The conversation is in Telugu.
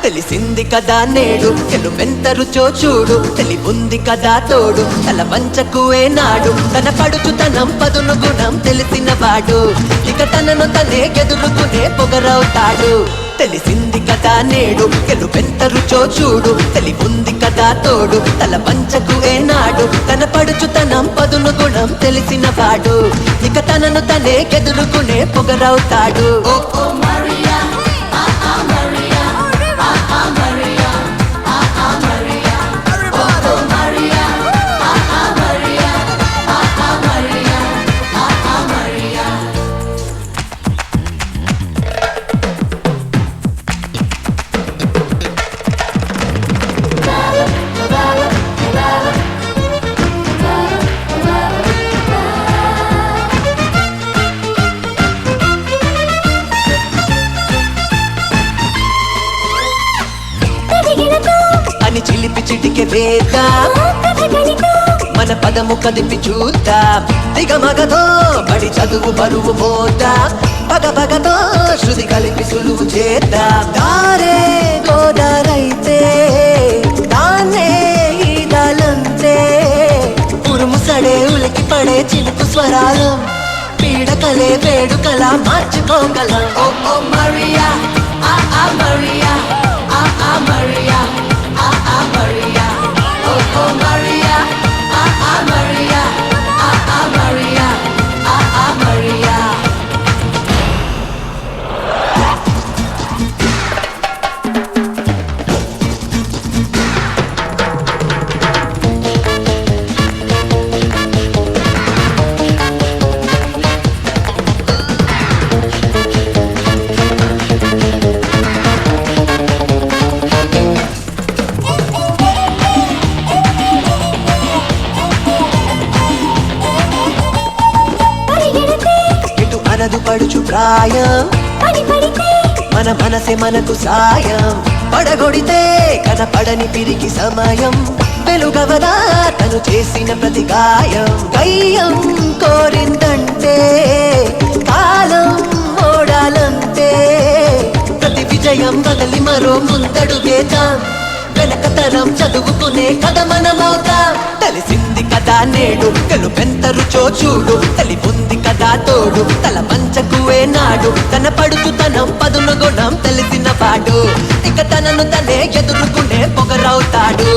తెలిసింది కదా నేడు గెలుపెంత రుచో చూడు, తెలివుంది కదా తోడు తల పంచకు ఏనాడు, తన పడుచుతనం పదును గుణం తెలిసిన వాడు ఇక తనను తనే ఎదుర్కొనే పొగరవుతాడు. తెలిసింది కదా నేడు గెలుపెంత రుచో చూడు, తెలివుంది కదా తోడు తల పంచకు ఏనాడు, తన పడుచుతనం పదును గుణం తెలిసిన వాడు ఇక తనను తనే ఎదుర్కొనే పొగరవుతాడు. అని చిలిపి చిటికె వేద్దా మన పదము కదిపి చూద్దా, దిగమగతో బడి చదువు బరువు మోద్దా, పగ పగతో శృతి కలిపి సులువు చేద్దా. దారే గోదారైతే దాన్నే ఈదాలంతే, ఉరుముసడే ఉలికి పడే చిలుకు స్వరాలం పీడకలే వేడుకలా మార్చుకోగలం. ఓ ఓ మరియా ఆ ఆ మరియా ఆ ఆ మరియా ఆ ఆ మరియా ఓ ఓ మరియా ఆ ఆ మరియా ఆ ఆ మరియా ఆ ఆ మరియా. మనదు పడుచు ప్రాయం మన మనసే మనకు సాయం, పడగొడితే కనపడని పిరికి సమయం వెలుగవదా తను చేసిన ప్రతి గాయం. గయ్యం కోరిందంటే కాలం ఓడాలంటే, ప్రతి విజయం వదలి మరో ముందడుగేద్దాం, వెనకతరం చదువుకునే కథ మనమవుతాం. తెలిసింది కదా నేడు గెలుపెంత రుచో చూడు, తెలివుంది కదా తోడు తల పంచకు ఏనాడు, తన పడుచుతనం పదును గుణం తెలిసిన వాడు ఇక తనను తనే ఎదుర్కొనే పొగరవుతాడు.